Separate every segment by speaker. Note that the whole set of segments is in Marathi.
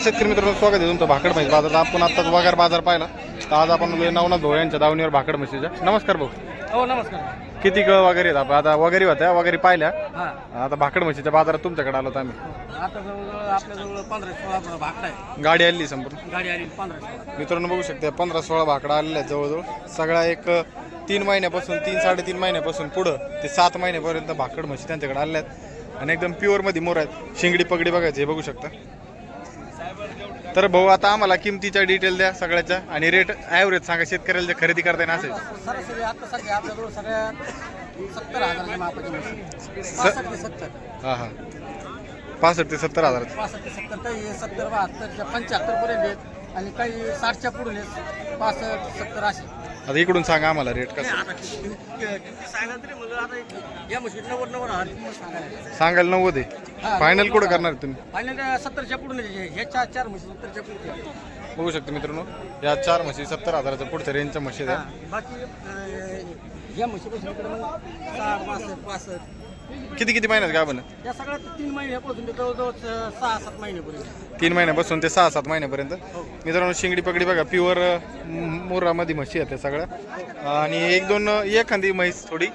Speaker 1: शेतकरी मित्रांनो स्वागत आहे तुमचं भाकड म्हैस बाजारात. आपण आत्ताच वगार बाजार पाहिला. तर आज आपण नवनाथ भाऊ यांच्या दावणीवर भाकड म्हशीच्या. नमस्कार भाऊ.
Speaker 2: हो नमस्कार.
Speaker 1: किती वगैरे आहेत? आपण आता वगैरे होत्या वगैरे पाहिल्या.
Speaker 2: हा
Speaker 1: आता भाकड म्हशीच्या बाजारात तुमच्याकडे आलो आम्ही.
Speaker 2: आता जवळ आपल्याजवळ 15-16 भाकड आहे.
Speaker 1: गाडी आली संपूर्ण
Speaker 2: गाडी आली 15-16.
Speaker 1: मित्रांनो बघू शकता 15-16 भाकडा आलेल्या आहेत जवळजवळ. सगळा एक 3 महिन्यापासून 3-3.5 महिन्यापासून पुढं ते 7 महिन्यापर्यंत भाकड म्हशी त्यांच्याकडे आलेल्या आहेत आणि एकदम प्युअर मध्ये मोर आहेत. शिंगडी पगडी बघायची हे बघू शकता. तर भाऊ आता आम्हाला किमतीच्या डिटेल द्या सगळ्याच्या आणि रेट ॲव्हरेज सांगा शेतकऱ्याला जे खरेदी करता येणार असेल.
Speaker 2: सरासरी आता सध्या आपल्याजवळ सगळ्यात 70,000च्या मापाची म्हशी. 65 ते 70.
Speaker 1: हां हां 65 ते 70 हजार.
Speaker 2: 65 ते 70 काही 70-72च्या 75 पर्यंत आहेत आणि काही 60च्या पुढून आहेत. 65-70 असे.
Speaker 1: आता इकडून सांगा आम्हाला रेट कसं
Speaker 2: सांगाल तरी मला आता या म्हशी 90,000 सांगायला
Speaker 1: सांगाल. 90 आहे फायनल कुठं करणार तुम्ही?
Speaker 2: फायनल 70च्या पुढून ह्याच्या 4 म्हशी 70च्या पुढे.
Speaker 1: बघू शकता मित्रांनो या 4 म्हशी 70,000च्या पुढच्या रेंजच्या म्हशी आहेत.
Speaker 2: बाकी या म्हशीपासून इकडे मग 60-65
Speaker 1: किती किती महिन्यात का आपण?
Speaker 2: या सगळ्यात 3 महिन्यापासून ते जवळजवळ 6-7 महिन्यापर्यंत.
Speaker 1: 3 महिन्यापासून ते 6-7 महिन्यापर्यंत. मित्रांनो शिंगडी पगडी बघा प्युअर मोरामध्ये म्हशी आहेत त्या सगळ्या. आणि एखादी म्हैस थोडी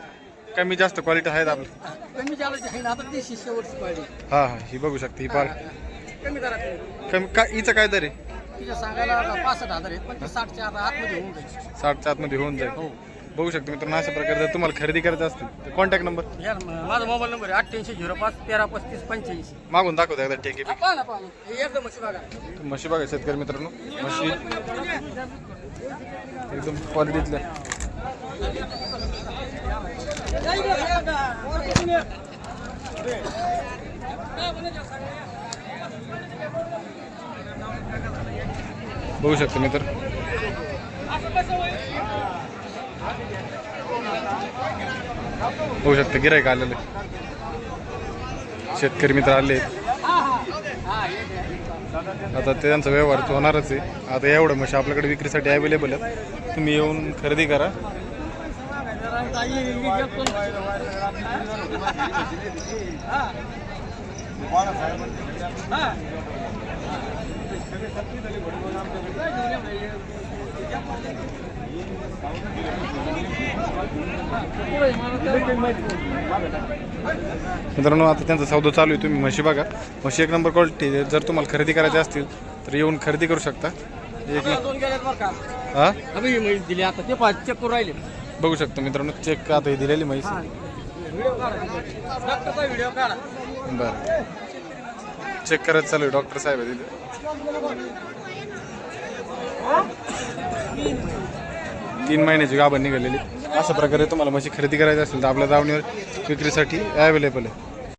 Speaker 1: कमी जास्त क्वालिटी आहेत आपली.
Speaker 2: कमी चालायची आहे ना आता ती शेवटची पाहिजे.
Speaker 1: हां हां ही बघू शकते ही पार
Speaker 2: कमी दरात
Speaker 1: कमी का हिचं काय दर आहे?
Speaker 2: तिच्या सांगायला 65,000 आहेत पण ते 60च्या आतमध्ये होऊन जाईल.
Speaker 1: 60च्या आतमध्ये होऊन जाईल. बघू शकतो मित्रांनो अशा प्रकारे जर तुम्हाला खरेदी करायचं असतील तर कॉन्टॅक्ट नंबर.
Speaker 2: माझा मोबाईल नंबर आहे 8805133585.
Speaker 1: मागून दाखवतो एकदा टेकी.
Speaker 2: हे एकदम म्हशी बघा.
Speaker 1: म्हशी बघा शेतकरी मित्रांनो म्हशी एकदम क्वालिटीतल्या. बघू शकतो मित्र बघू शकतो गिराईक आलेले शेतकरी मित्र आले. आता त्यांचा व्यवहार होणारच आहे. आता एवढं म्हशी आपल्याकडे विक्रीसाठी अवेलेबल आहेत. तुम्ही येऊन खरेदी करा. मित्रांनो आता त्यांचा सौदा चालू आहे. तुम्ही म्हशी बघा. म्हशी एक नंबर क्वालिटी. जर तुम्हाला खरेदी करायची असतील तर येऊन खरेदी करू शकता. हां
Speaker 2: दिली आता ते चेक करून राहिले.
Speaker 1: बघू शकतो मित्रांनो चेक आता ही दिलेली म्हैस.
Speaker 2: व्हिडिओ काढा.
Speaker 1: बरं चेक करायचं चालू आहे. डॉक्टर साहेब आहे तिथे. 3 महिन्याची गाभण निघालेली. अशा प्रकारे तुम्हाला म्हशी खरेदी करायची असेल तर आपल्या दावणीवर विक्रीसाठी अवेलेबल आहे.